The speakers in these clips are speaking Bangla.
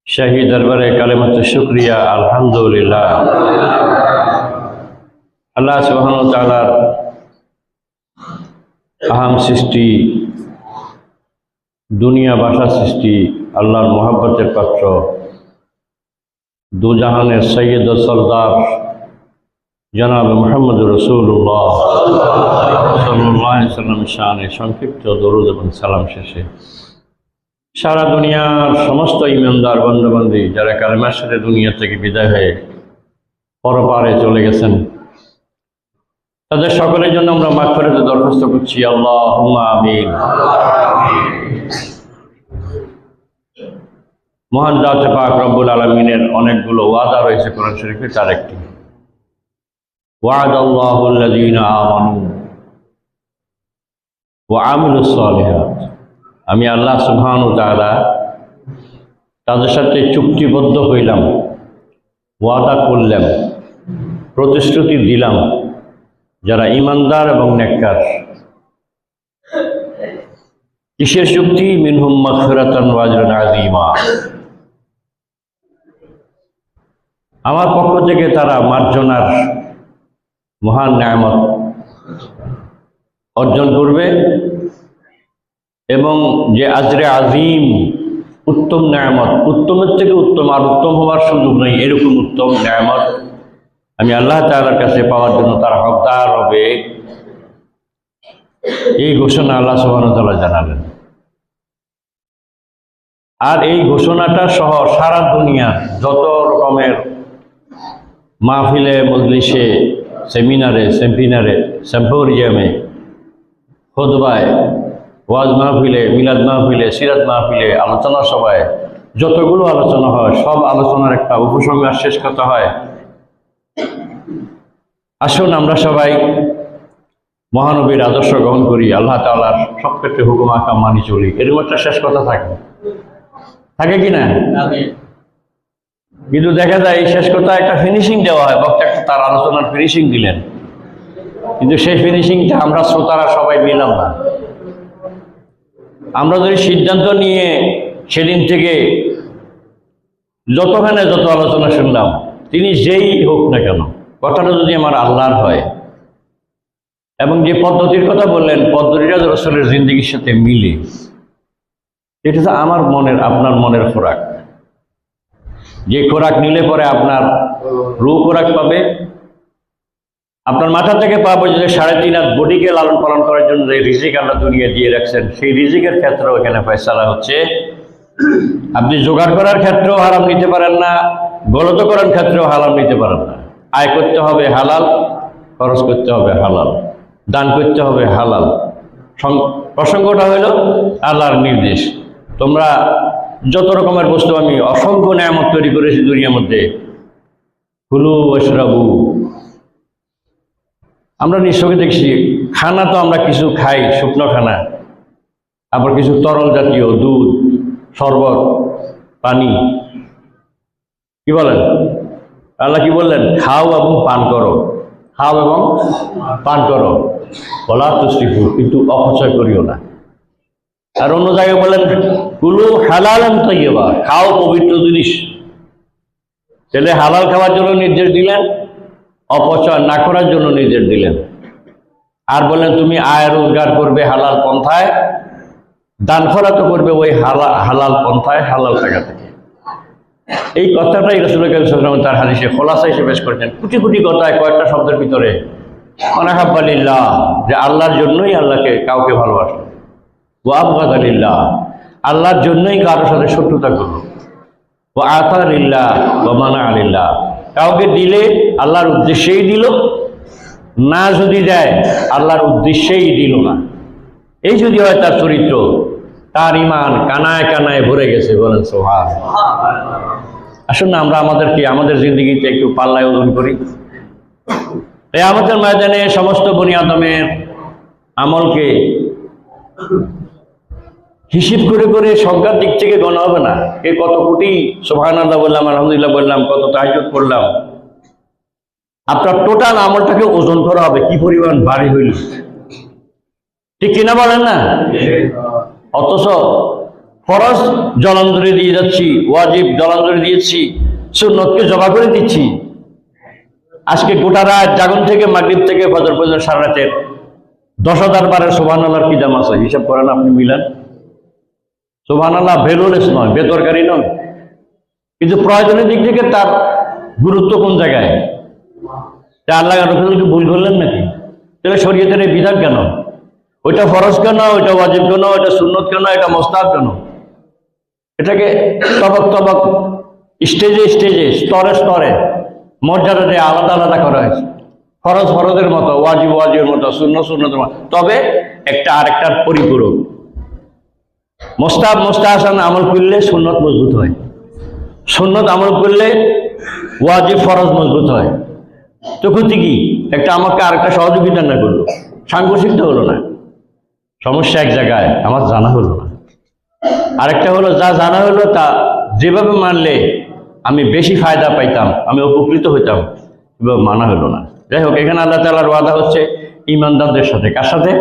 শাহী দরবারে কালেমাতুশ শুকরিয়া, আলহামদুলিল্লাহ। আল্লাহ সুবহানাহু ওয়া তাআলার আহাম সৃষ্টি, দুনিয়া বাসা সৃষ্টি, আল্লাহর মহব্বতের পাত্র, দুজাহানের সৈয়দ ও সরদার জনাব মুহাম্মদ রাসূলুল্লাহ সাল্লাল্লাহু আলাইহি ওয়াসাল্লাম শানে সংক্ষিপ্ত দরুদ এবং সালাম শেষে সারা দুনিয়ার সমস্ত ঈমানদার বান্দা-বান্দী যারা কালেমার সাথে দুনিয়া থেকে বিদায় হয়ে পরপারে চলে গেছেন, তাদের সকলের জন্য আমরা মাগফিরাতের দরখাস্ত করছি, আল্লাহুম্মা আমিন। মহান জাতে পাক রব্বুল আলামিনের অনেকগুলো ওয়াদা রয়েছে কোরআন শরীফে, তার একটি ওয়াদাল্লাহুল্লাযীনা আমানু ওয়া আমিলুস সালিহাত। আমি আল্লাহ সুবহানাহু ওয়া তাআলা তাদের সাথে চুক্তিবদ্ধ হইলাম, ওয়াদা করলাম, প্রতিশ্রুতি দিলাম, যারা ঈমানদার এবং নেককার। কিসের চুক্তি? মিনহুম মাগফিরাতান ওয়া আজরুন আযীমা। আমার পক্ষ থেকে তারা মার্জনার মহান নেয়ামত অর্জন করবে এবং যে আজরে আজিম, উত্তম নেয়ামত, উত্তমের থেকে উত্তম আর উত্তম হওয়ার সুযোগ নেই, এরকম উত্তম নেয়ামত আমি আল্লাহ তাআলার কাছে পাওয়ার জন্য তারা হকদার হবে, এই ঘোষণা আল্লাহ সুবহানাহু ওয়া তাআলা জানালেন। আর এই ঘোষণাটা সহ সারা দুনিয়া যত রকমের মাহফিলে, মজলিসে, সেমিনারে, সেম্পোরিয়ামে, খুতবায়, ওয়াজ মাহফিলে, মিলাদ মাহফিলে, সিরাত মাহফিলে, আলোচনা সভায় যতগুলো আলোচনা হয়, সব আলোচনার একটা উপসংহার শেষ কথা হয়, আসুন আমরা সবাই মহানবীর আদর্শ গ্রহণ করি, আল্লাহ তাআলার সব ক্ষেত্রে হুকুম আহকাম মানি চলি, এরকম একটা শেষ কথা থাকে কি না? কিন্তু দেখা যায় এই শেষ কথা একটা ফিনিশিং দেওয়া হয়, বক্তা একটা তার আলোচনার ফিনিশিং দিলেন, কিন্তু সেই ফিনিশিংটা আমরা শ্রোতারা সবাই নিলাম না। আমরা যদি সিদ্ধান্ত নিয়ে সেদিন থেকে যত আলোচনা শুনলাম, তিনি যেই হোক না কেন, কথাটা যদি আমার আল্লাহর হয় এবং যে পদ্ধতির কথা বললেন, পদ্ধতিটা রাসূলের জিন্দেগির সাথে মিলে, এটা তো আমার মনের, আপনার মনের খোরাক। যে খোরাক নিলে পরে আপনার রূহ খোরাক পাবে, আপনার মাথা থেকে পা পর্যন্ত 3.5 হাত বডিকে লালন পালন করার জন্য যে রিজিক আল্লাহ দুনিয়া দিয়ে রাখছেন, সেই রিজিকের ক্ষেত্রেও এখানে ফয়সালা হচ্ছে। আপনি জোগাড় করার ক্ষেত্রেও হারাম নিতে পারেন না, গলত করার ক্ষেত্রেও হারাম নিতে পারেন না। আয় করতে হবে হালাল, খরচ করতে হবে হালাল, দান করতে হবে হালাল। প্রসঙ্গটা হইল আল্লাহর নির্দেশ, তোমরা যত রকমের বস্তু, আমি অসংখ্য নেয়ামত তৈরি করেছি দুনিয়ার মধ্যে, কুলু ওয়াশরাবু। আমরা নিঃসকে দেখছি, খানা তো আমরা কিছু খাই, শুকনো খানা, আবার কিছু তরল জাতীয়, দুধ, শরবত, পানি। কি বলেন? আল্লাহ কি বললেন? খাও এবং পান করো, খাও এবং পান করো, ওয়ালা তুসরিফু, কিন্তু অপচয় করিও না। আর অন্য জায়গায় বলেন কুলু হালালান তাইয়্যিবা, খাও পবিত্র জিনিস। তাহলে হালাল খাওয়ার জন্য নির্দেশ দিলেন, অপচয় না করার জন্য নির্দেশ দিলেন। আর বলেন তুমি আয় রোজগার করবে হালাল পন্থায়, দান খরচ করবে ওই হালাল পন্থায়, হালাল টাকা থেকে। এই কথাটাই রাসূল কারীম সাল্লাল্লাহু আলাইহি ওয়াসাল্লাম তার হাদিসে খোলাসা হিসেবে পেশ করেছেন, কোটি কোটি কথায় কয়েকটা শব্দের ভিতরে। আনাহাব্বা লিল্লাহ, যে আল্লাহর জন্যই আল্লাহকে কাউকে ভালোবাসলো, ওয়া আবগাদা লিল্লাহ, আল্লাহর জন্যই কারোর সাথে শত্রুতা করলো, ওয়া আতা লিল্লাহ ওয়া মানা লিল্লাহ, কাউকে দিলে আল্লাহর উদ্দেশ্যেই দিল, না যদি দেয় আল্লাহর উদ্দেশ্যেই দিল না। এই যদি হয় তার চরিত্র, তার ঈমান কানায় কানায় ভরে গেছে। বলেন সুবহানাল্লাহ। আসুন না আমরা আমাদের জিন্দগিতে একটু পাল্লায় ওজন করি। কিয়ামতের ময়দানে সমস্ত বনি আদমের আমলকে হিসাব করে করে সংখ্যার দিক থেকে গণা হবে না, কে কত কোটি সুবহানাল্লাহ বললাম, আলহামদুলিল্লাহ বললাম, কত তাহাজ্জুদ করলাম। আপনার টোটাল আমলটাকে ওজন করা হবে, কি পরিমাণ ভারী হইল, ঠিক কিনা বলেন না? অথচ ফরজ জলাঞ্জলি দিয়ে যাচ্ছি, ওয়াজিব জলাঞ্জলি দিয়েছি, সুন্নতকে জমা করে দিচ্ছি। আজকে গোটা রাত জাগন থেকে মাগরিব থেকে ফজর পর্যন্ত সারা রাতের 10,000 বারের সুবহানাল্লাহর কি দাম আছে হিসাব করেন, আপনি মিলান। সুবহানাল্লাহ ভ্যালুলেস নয়, বেদরকারি নয়, কিন্তু প্রয়োজনের দিক থেকে তার গুরুত্ব কোন জায়গায়? তা আল্লাহ রসুলকে ভুল করলেন নাকি? তাহলে শরীয়তের এই বিধান কেন? ওইটা ফরজ কেন, ওইটা ওয়াজিব কেন, ওইটা সুন্নত কেন, এটা মুস্তাহাব কেন? এটাকে তবক তবক, স্টেজে স্টেজে, স্তরে স্তরে মর্যাদা দিয়ে আলাদা আলাদা করা হয়েছে। ফরজ ফরজের মতো, ওয়াজিব ওয়াজিবের মতো, সুন্নত সুন্নতের মতো, তবে একটা আরেকটার পরিপূরক। মুস্তাহাব মুস্তাহসান আমল করলে সুন্নত মজবুত হয়, সুন্নত আমল করলে ওয়াজিব ফরজ মজবুত হয়। তো ক্ষতি কি? একটা আমাকে আরেকটা সহযোগিতা না করলো, সাংঘর্ষিকটা হলো না। সমস্যা এক জায়গায়, আমার জানা হলো না। আরেকটা হলো যা জানা হলো তা যেভাবে মানলে আমি বেশি ফায়দা পাইতাম, আমি উপকৃত হইতাম, এভাবে মানা হলো না। যাই হোক, এখানে আল্লাহ তাআলার ওয়াদা হচ্ছে ঈমানদারদের সাথে। কার সাথে?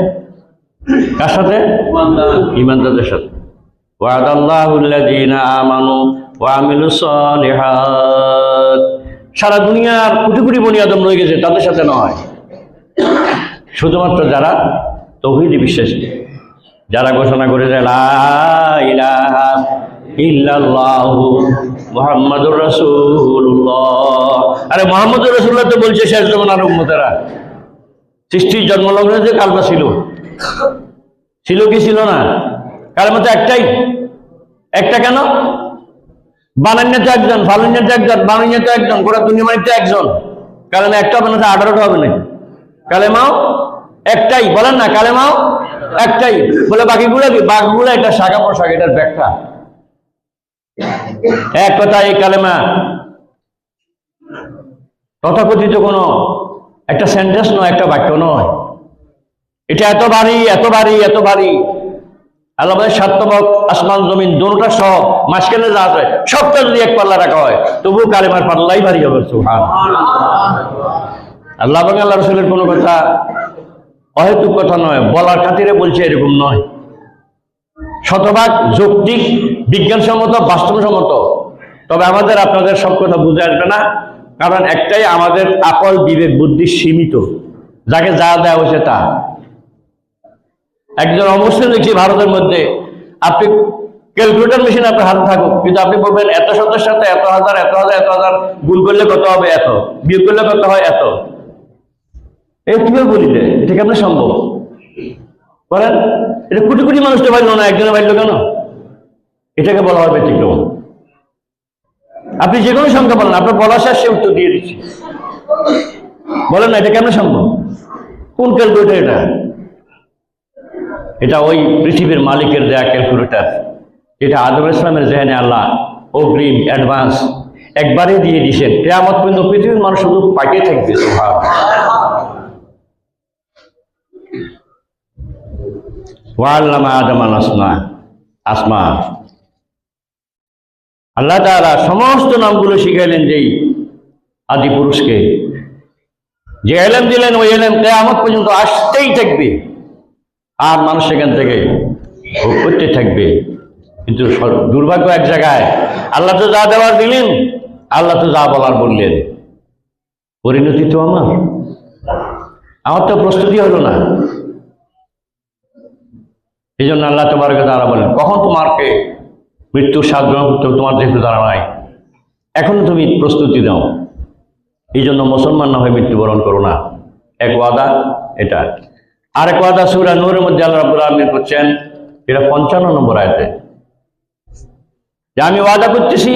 কার সাথে? ঈমানদারদের সাথে। ওয়াদাল্লাহুল্লাযীনা আমানু ওয়া আমিলুস সালিহাত। সারা দুনিয়ার কোটি কোটি বনি আদম রয়ে গেছে, তাদের সাথে নয়, শুধুমাত্র যারা তাওহীদে বিশ্বাসী, যারা ঘোষণা করেছে লা ইলাহা ইল্লাল্লাহু মুহাম্মাদুর রাসূলুল্লাহ। আরে মুহাম্মাদুর রাসূলুল্লাহ তো বলছে শেষ জামানার উম্মতেরা। সৃষ্টির জন্মলগ্নে যে কালমা ছিল, ছিল কি ছিল না? কালেমা তো একটাই। একটা কেন? বানান্য তো একজন, ফালান্য তো একজন, বানান্য তো একজন, গোটা দুনিয়া মানে তো একজন। কালেমা একটা হবে না, 18টা হবে নাকি? কালেমাও একটাই, বলেন না, কালেমাও একটাই। বলে বাকিগুলো কি? বাকিগুলো এটা শাখা প্রশাখা, এটার ব্যাখ্যা। এক কথা, এই কালেমা তথাকথিত কোনো একটা সেন্টেন্স নয়, একটা বাক্য নয়। এটা এত ভারী, এত ভারী, এত ভারী। আল্লাহ বলে 7 তবক আসমান জমিন দোনোটা সহ মাঝখানে যা আছে সবটা যদি এক পাল্লা রাখা হয় তবুও কালেমার পাল্লাই ভারী হবে। সুবহানাল্লাহ। আল্লাহ এবং আল্লাহ রাসূলের কোনো কথা অহেতুক কথা নয়, বলার খাতিরে বলছে এরকম নয়। শতভাগ যৌক্তিক, বিজ্ঞানসম্মত, বাস্তবসম্মত। তবে আমাদের আপনাদের সব কথা বুঝে আসবে না, কারণ একটাই, আমাদের আকল বিবেক বুদ্ধি সীমিত, যাকে যা দেওয়া হয়েছে তা। একজন অবশ্যই দেখছি ভারতের মধ্যে, আপনি ক্যালকুলেটর মেশিন আপনার হাতে থাকুক, কিন্তু আপনি বলবেন এত শতের সাথে এত হাজার, এত হাজার, এত হাজার গুণ করলে কত হবে এত, বিয়োগ করলে কত হয় এত। এই কিভাবে বলিলে? এটা কেমন সম্ভব বলেন? এটা কোটি কোটি মানুষ তো পাইল না, একজনে পাইল কেন? এটাকে বলা হয় ব্যতিক্রম। আপনি যে কোনো সংখ্যা বলেন, আপনার বলা শেষ, সে উত্তর দিয়ে দিচ্ছি। বলেন না, এটা কেমন সম্ভব? কোন ক্যালকুলেটর এটা? এটা ওই পৃথিবীর মালিকের দেয়া ক্যালকুলেটর, যেটা আদম ইসলামের জেহেনে আল্লাহ অগ্রিম অ্যাডভান্স একবারে দিয়ে দিয়েছেন। কিয়ামত পর্যন্ত পৃথিবীর মানুষ শুধু পাইতে থাকবে। ওয়াল্লামা আদম আল আসমা। আল্লাহ তাআলা সমস্ত নামগুলো শিখাইলেন যেই আদি পুরুষকে, যে ইলম দিলেন ওই ইলম কিয়ামত পর্যন্ত আসতেই থাকবে, আর মানুষ সেখান থেকে ভোগ করতে থাকবে। কিন্তু দুর্ভাগ্য এক জায়গায়, আল্লাহ তো যা দেওয়ার দিলেন, আল্লাহ তো যা বলার বললেন, পরিণতি তো আমার তো প্রস্তুতি হলো না। এই জন্য আল্লাহ তোমার তাআলা বলেন, কখন তোমাকে মৃত্যুর স্বাদ গ্রহণ করতে হবে তোমার যেহেতু দ্বারা নাই, এখন তুমি প্রস্তুতি দাও। এই জন্য মুসলমান না হয়ে মৃত্যুবরণ করো না। এক ওয়াদা এটা। আরেক ওয়াদা সূরা নূরের মধ্যে আল্লাহ রাব্বুল আলামিন করছেন, এটা 55 নম্বর আয়াতে, যে আমি ওয়াদা করতেছি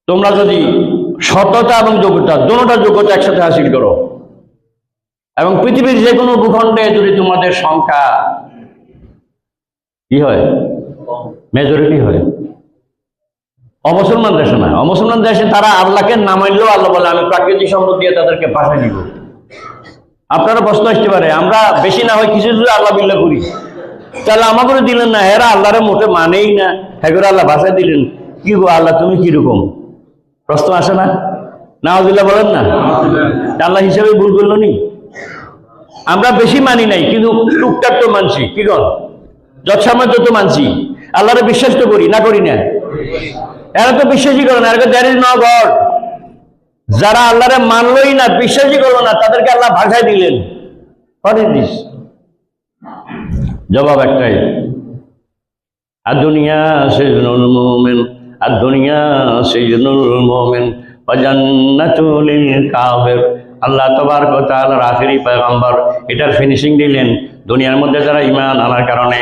তোমরা যদি সততা এবং যোগ্যতা, দুটোটা যোগ্যতা একসাথে হাসিল করো, এবং পৃথিবীর যে কোনো ভূখণ্ডে যদি তোমাদের সংখ্যা কি হয়, মেজরিটি হয়। অমুসলমান দেশে না, অমুসলমান দেশে তারা আল্লাহকে না মানলেও আল্লাহ বলে আমি প্রাকৃতিক সম্পদ দিয়ে তাদেরকে ভাষা দিব। আপনারা প্রশ্ন আসতে পারে, আমরা বেশি না হয় কিছু যদি আল্লাহ বিল্লাহ করি, তাহলে আমাকে দিলেন না, এরা আল্লাহরে মোটে মানেই না, হ্যাঁ আল্লাহ ভাষা দিলেন, কি গো আল্লাহ তুমি কিরকম? প্রশ্ন আসে না? নাউযুবিল্লাহ বলেন না? আল্লাহ হিসাবে ভুল করলো নি? আমরা বেশি মানি নাই, কিন্তু টুকটাক তো মানছি। কি কর? যৎসামান্য তো মানছি, আল্লাহরে বিশ্বাস তো করি না, করি না? এরা তো বিশ্বাসই করে না, এরা দ্যার ইজ নো গড। যারা আল্লাহরে মানলই না, বিশ্বাসই করলো না, তাদেরকে আল্লাহ ভাষায় দিলেন। What is this? জবাব একটাই, আর দুনিয়া সিজনুল মুমিন, আর দুনিয়া সিজনুল মুমিন ওয়া জান্নাতুল লিল কাফির। আল্লাহ তাবারক ওয়া তাআলার আখেরি পয়গম্বর এটার ফিনিশিং দিলেন। দুনিয়ার মধ্যে যারা ঈমান আনার কারণে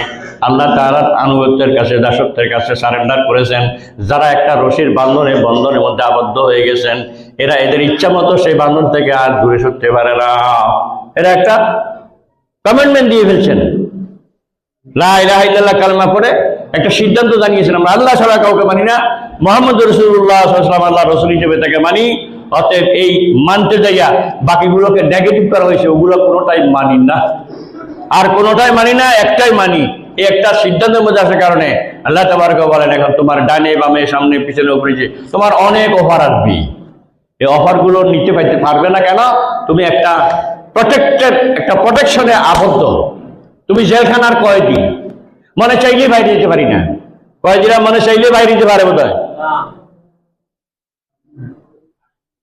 আল্লাহ তাআলার আনুগত্যের কাছে, দাসত্বের কাছে সারেন্ডার করেছেন, যারা একটা রশির বন্ধনের মধ্যে আবদ্ধ হয়ে গেছেন, এরা এদের ইচ্ছা মতো সেই বন্ধন থেকে আর দূরে সরতে পারে না। এরা একটা কমিটমেন্ট দিয়ে ফেলছেন, লা ইলাহা ইল্লাল্লাহ কালেমা পড়ে একটা সিদ্ধান্ত জানিয়েছেন, আমরা আল্লাহ ছাড়া কাউকে মানি না, মুহাম্মদ রাসূলুল্লাহ সাল্লাল্লাহু আলাইহি ওয়াসাল্লাম আল্লাহ রাসূল হিসেবে তাকে মানি। অতএব এই মানতে যাইয়া বাকিগুলোকে নেগেটিভ করা হয়েছে, ওগুলো কোনোটাই মানি না, আর কোনোটাই মানি না, একটাই মানি। এই একটা সিদ্ধান্তের মধ্যে আসার কারণে আল্লাহ তাবারক বলেন, এখন তোমার ডানে বামে সামনে পিছনে উপরে তোমার অনেক অফার আসবে। এই অফারগুলো নিতে পারবে না কেন? তুমি একটা প্রটেক্টেড, একটা প্রোটেকশনে আবদ্ধ। তুমি জেলখানার কয়েদি, মনে চাইলে বাইরে যেতে পারি না। কয়েদিরা মনে চাইলে বাইরে যেতে পারে বোধ হয়,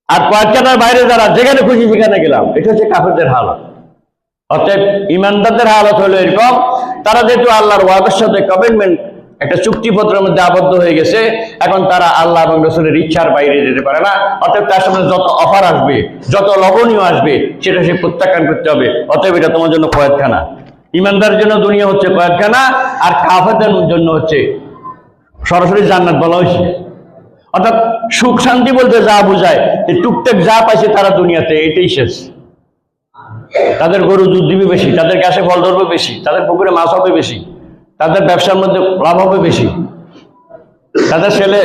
আর কয়েকটার বাইরে যারা যেখানে খুশি সেখানে গেলাম। এটা হচ্ছে কাফেরদের হালত। অতএব ইমানদারদের হালত হলো এরকম, তারা যেহেতু আল্লাহর ওয়াদার সাথে কমিটমেন্ট, একটা চুক্তিপত্রের মধ্যে আবদ্ধ হয়ে গেছে, এখন তারা আল্লাহ এবং রাসূলের ইচ্ছার বাইরে যেতে পারে না। অতএব তার সামনে যত অফার আসবে, যত লবণীয় আসবে, সেটা সে প্রত্যাখ্যান করতে হবে। অতএব এটা তোমার জন্য কয়েদখানা। ইমানদারের জন্য দুনিয়া হচ্ছে কয়েদখানা, আর কাফেরদের জন্য হচ্ছে সরাসরি জান্নাত বলা হয়েছে। অর্থাৎ সুখ শান্তি বলতে যা বোঝায়, টুকটাক যা পাইছে তারা দুনিয়াতে, এটাই শেষ। তাদের গরু দুধ দিবে বেশি, তাদের গাছে ফল ধরবে বেশি, তাদের পুকুরে মাছ হবে বেশি, তাদের ব্যবসার মধ্যে লাভ হবে বেশি, তাদের ছেলে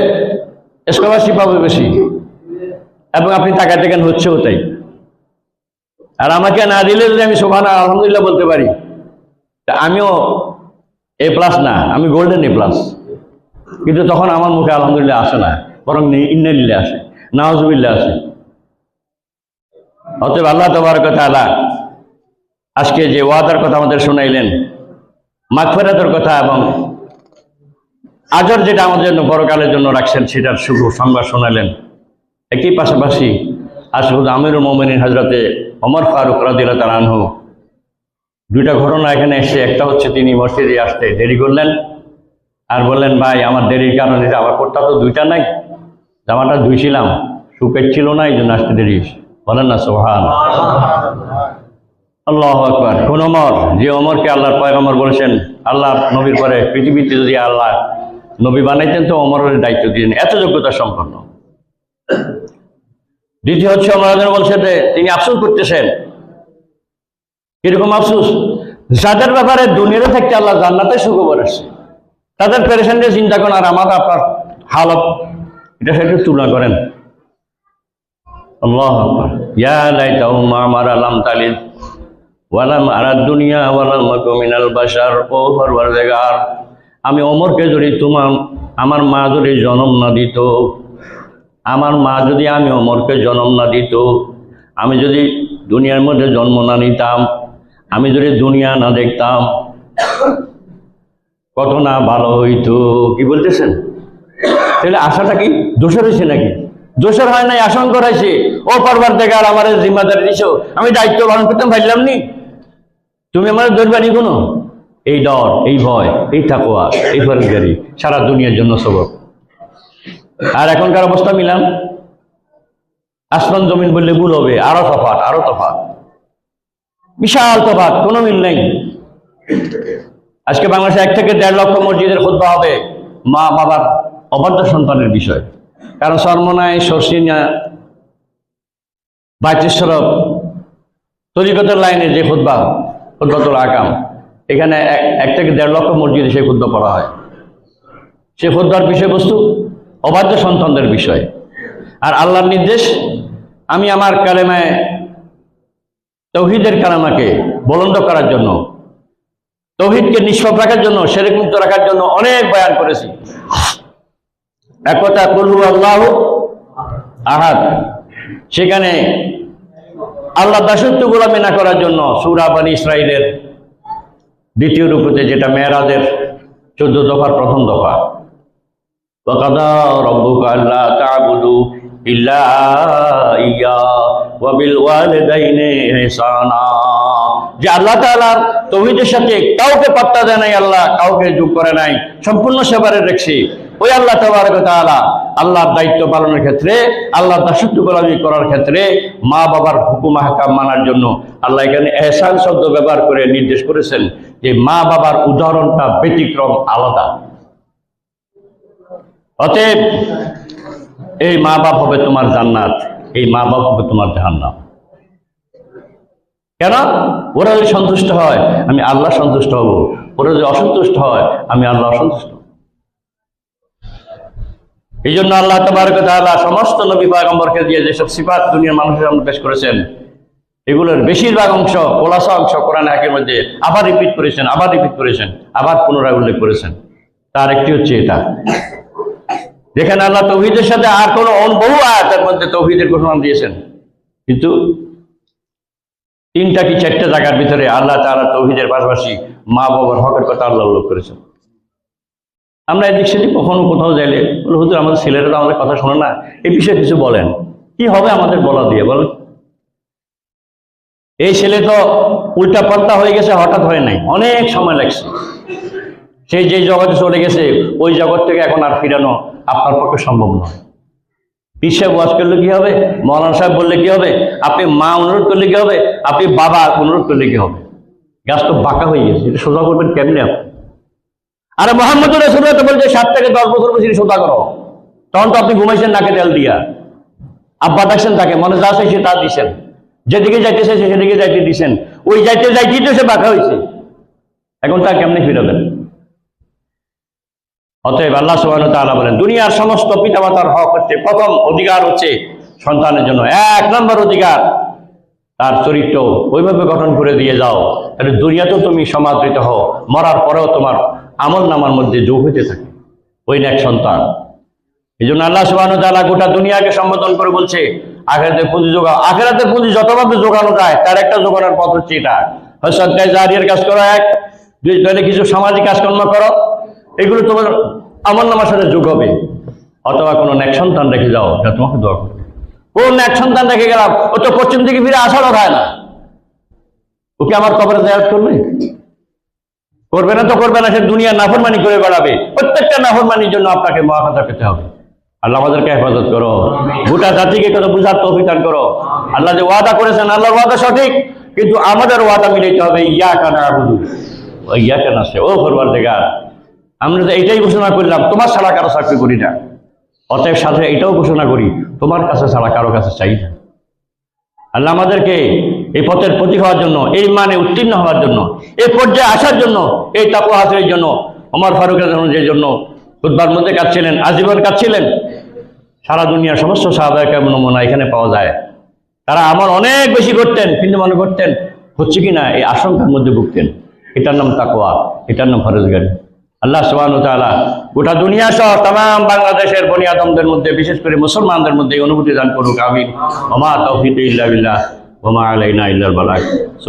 স্কলারশিপ পাবে বেশি, এবং আপনি টাকা দেখেন হচ্ছেও তাই। আর আমাকে না দিলে যদি আমি সুবহান আলহামদুলিল্লাহ বলতে পারি, আমিও A+ না, আমি গোল্ডেন A+, কিন্তু তখন আমার মুখে আলহামদুলিল্লাহ আসে না, বরং ইন্নালিল্লাহ আসে, নাউজুবিল্লাহ আসে। অতএব আল্লাহ তাবারক ওয়া তাআলা আজকে যে ওয়াদার কথা আমাদের শোনাইলেন, মাগফিরাতের কথা এবং আজর যেটা আমাদের জন্য পরকালের জন্য রাখছেন, সেটার শুভ সংবাদ শোনালেন। একই পাশাপাশি আশহুদ আমিরুল মুমিনিন হযরতে ওমর ফারুক রাদিয়াল্লাহু তাআলা আনহু দুইটা ঘটনা এখানে এসে, একটা হচ্ছে তিনি মসজিদে আসতে দেরি করলেন, আর বললেন, ভাই আমার দেরির কারণ এটা, আমার কোটটা তো দুইটা নাই, জামাটা ধুইছিলাম, শুকাচ্ছিল না, এই জন্য আসতে দেরি। বলেন না সুবহানাল্লাহ, আল্লাহু আকবার। কোন ওমর, যে ওমরকে আল্লাহর পয়গম্বর বলেছেন, আল্লাহ নবীর পরে পৃথিবীতে যদি আল্লাহ নবী বানাইতেন তো ওমরের দায়িত্ব দিলেন, এত যোগ্যতা সম্পন্ন। দ্বিতীয় হচ্ছে ওমর বলছে যে তিনি আফসোস করতেছেন। কিরকম আফসোস? যাদের ব্যাপারে দুনিয়াতে থাকতে আল্লাহ জান্নাতে সুখবর আসছে, তাদের পেরেশানিতে চিন্তা করেন, আর আমার আপনার হালত, এটা সেটা তুলনা করেন। আল্লাহু আকবার। ইয়া লাইতাহু মা আমারা লাম তালিদ ওয়ালাম আরাদ দুনিয়া ওয়ালাম মাকু মিনাল বাশার। ও পরওয়ারদিগার, আমি ওমরকে যদি আমার মা যদি জন্ম না দিত, আমার মা যদি আমি ওমরকে জন্ম না দিত, আমি যদি দুনিয়ার মধ্যে জন্ম না নিতাম, আমি যদি দুনিয়া না দেখতাম, কত না ভালো হইতো। কি বলতেছেন? তাহলে আশাটা কি দোষের হয়েছে নাকি? দোষের হয় নাই, আশঙ্কা হয়েছে। ও পরওয়ারদিগার, আমার জিম্মাদারি দিছো, আমি দায়িত্ব পালন করতে পারলাম নি, তুমি আমার দরবারি কোনো এই ডর, এই ভয়, এই তাকওয়া, এই পরহেজগারি সারা দুনিয়ার জন্য সবক। আর এখনকার অবস্থা মিলাম, আসমান জমিন বললে ভুল হবে, আরো তফাৎ, আরো তফাৎ, বিশাল তফাৎ, কোনো মিল নেই। আজকে বাংলাদেশে 1 থেকে 1.5 লক্ষ মসজিদের খুতবা হবে মা বাবার অবাধ্য সন্তানের বিষয়। কারণ সরমনায়, সরসিনা, বাইতুশরফ, তরিকতের লাইনে যে খুতবাতুল আকাম, এখানে 1 থেকে 1.5 লক্ষ মসজিদে সেই খুতবা পড়া হয়। সেই খুতবার বিষয়বস্তু অবাধ্য সন্তানদের বিষয়। আর আল্লাহর নির্দেশ, আমি আমার কালেমায় তাওহীদের কালেমাকে বুলন্দ করার জন্য, তাওহীদকে নিষ্পাপ রাখার জন্য, শিরক মুক্ত রাখার জন্য অনেক বয়ান করেছি। এক কথা কুল হুয়াল্লাহু আহাদ, সেখানে আল্লাহ দাসত্ব গোলামি না করার জন্য সূরা বনী ইসরাঈলের 2য় রুকুতে, যেটা মেরাজের 14 দফার প্রথম দফা, ওয়াকাদা রাব্বুকা আল্লা তা'বুদু ইল্লা ইয়্যা ওয়া বিল ওয়ালিদাইনি ইহসানা। যে আল্লাহ তাআলার তাওহীদের সাথে কাউকে পাত্তা দেয় নাই, আল্লাহ কাউকে যোগ করে নাই, সম্পূর্ণ সেবারে রেখেছে ওই আল্লাহ তাবারক ওয়া তাআলা। আল্লাহর দায়িত্ব পালনের ক্ষেত্রে, আল্লাহর দাসত্ব গোলামি করার ক্ষেত্রে মা বাবার হুকুম আহকাম মানার জন্য আল্লাহ এখানে ইহসান শব্দ ব্যবহার করে নির্দেশ করেছেন যে মা বাবার উদাহরণটা ব্যতিক্রম, আলাদা। অতএব এই মা বাপ হবে তোমার জান্নাত, এই মা বাপ হবে তোমার জাহান্নাম। কেন? ওরা যদি সন্তুষ্ট হয় আমি আল্লাহ সন্তুষ্ট হব, ওরা যদি অসন্তুষ্ট হয় আমি আল্লাহ অসন্তুষ্ট। এই জন্য আল্লাহ তাবারক ওয়া তাআলা সমস্ত নবী পয়গম্বরকে দিয়ে যেসব সিফাত দুনিয়ার মানুষের সামনে পেশ করেছেন, এগুলোর বেশিরভাগ অংশ, খোলাসা অংশ কোরআন হাকিমের মধ্যে আবার রিপিট করেছেন, আবার পুনরায় উল্লেখ করেছেন। তার একটি হচ্ছে এটা, যেখানে আল্লাহ তাওহীদের সাথে আর কোনো বহু আয়াতের মধ্যে তাওহীদের ঘোষণা দিয়েছেন, কিন্তু 3টা কি 4টা জায়গার ভিতরে আল্লাহ তাআলা তাওহীদের পাশাপাশি মা বাবার হকের কথা আল্লাহ উল্লেখ করেছেন। আমরা এদিক সেদিক কখনো কোথাও যাইলে বলে, হুজুর আমাদের ছেলেরা তো আমাদের কথা শোনে না, এই বিষয়ে কিছু বলেন। কি হবে আমাদের বলা দিয়ে বলেন? এই ছেলে তো উল্টা পাল্টা হয়ে গেছে, হঠাৎ হয় নাই, অনেক সময় লাগছে। সেই যে জগতে চলে গেছে ওই জগৎ থেকে এখন আর ফিরানো আপনার পক্ষে সম্ভব নয়। পীর সাহেব ওয়াজ করলে কি হবে, মৌলানা সাহেব বললে কি হবে, আপনি মা অনুরোধ করলে কি হবে, আপনি বাবা অনুরোধ করলে কি হবে? গাছ তো বাঁকা হয়ে গেছে, এটা সোজা করবেন কেমনে আপনি? আরে মুহাম্মদুর রাসূলুল্লাহ তো বলছে 7 থেকে 10 বছর বসে সোজা করো। তখন তো আপনি ঘুমাইছেন নাকে তেল দিয়া, আব্বা ডাকছেন তাকে, মনে যা চাইছে তা দিচ্ছেন, যেদিকে যাইতে চাইছে সেদিকে যাইতে দিচ্ছেন, ওই যাইতেই তো সে বাঁকা হয়েছে। এখন তা কেমনে ফিরাবেন? অতএব আল্লাহ সুবহানাহু ওয়া তাআলা বলেন, দুনিয়ার সমস্ত পিতামাতার হক হচ্ছে, প্রথম অধিকার হচ্ছে সন্তানের জন্য 1 নম্বর অধিকার, তার চরিত্র ওইভাবে গঠন করে দিয়ে যাও তাহলে দুনিয়াতেও তুমি সমাদৃত হও, মরার পরেও তোমার আমল নামার মধ্যে যোগ হইতে থাকে ওই নেক সন্তান। এই জন্য আল্লাহ সুবহানাহু ওয়া তাআলা গোটা দুনিয়াকে সম্বোধন করে বলছে আখিরাতের পুঁজি যোগাও। আখিরাতের পুঁজি যতভাবে যোগানো যায় তার একটা যোগানোর পথ হচ্ছে এটা, হয় সদকায়ে জারিয়ার কাজ করো, 1, 2 তাহলে কিছু সামাজিক কাজকর্ম করো, এগুলো তোমার আমল নামার সাথে যোগ হবে। অথবা কোনো নেক সন্তান রেখে যাও যা তোমাকে দোয়া করবে। কোন নেক সন্তান রেখে গেলাম, ও তো পশ্চিম দিকে ফিরে আসারও হয় না, ওকে আমার কবরে জিয়ারত করবে? করবে না তো করবে না, সে দুনিয়া নাফরমানি করে বেড়াবে। প্রত্যেকটা নাফরমানির জন্য আপনাকে মুআখাযা পেতে হবে। আল্লাহ আমাদেরকে হেফাজত করো, গোটা জাতিকে কত বুঝার তৌফিক দান করো। আল্লাহ যে ওয়াদা করেছেন, আল্লাহর ওয়াদা সঠিক, কিন্তু আমাদের ওয়াদা মিলাইতে হবে। ইয়াকা না'বুদু ওয়া ইয়াকা নাস্তাঈন। ও পরওয়ারদিগার, আমরা তো এটাই ঘোষণা করলাম তোমার ছাড়া কারো চাকরি করি না, অতএব সাথে এটাও ঘোষণা করি তোমার কাছে ছাড়া কারো কাছে চাই না। আল্লাহ আমাদেরকে এই পথের প্রতীক হওয়ার জন্য, এই মানে উত্তীর্ণ হওয়ার জন্য, এই পর্যায়ে আসার জন্য, এই তাকওয়া হাসিলের জন্য, ওমর ফারুক রাদিয়াল্লাহু আনহু যে জন্য খুতবার মধ্যে কাঁদছিলেন, আজীবন কাঁদছিলেন, সারা দুনিয়ার সমস্ত সাহাবায়ে কেরাম নমুনা এখানে পাওয়া যায়। তারা আমল অনেক বেশি করতেন, কিন্তু মনে করতেন হচ্ছে কিনা এই আশঙ্কার মধ্যে ভুগতেন। এটার নাম তাকওয়া, এটার নাম ফরজগারি। আল্লাহ সুবহানাহু ওয়া তাআলা গোটা দুনিয়া সহ तमाम বাংলাদেশের বনি আদমদের মধ্যে, বিশেষ করে মুসলমানদের মধ্যে এই অনুভূতি দান করুক, আমিন। ওয়া মা তাওফীকি ইল্লা বিল্লাহ ওয়া মা আলাইনা ইল্লাল বালাগ।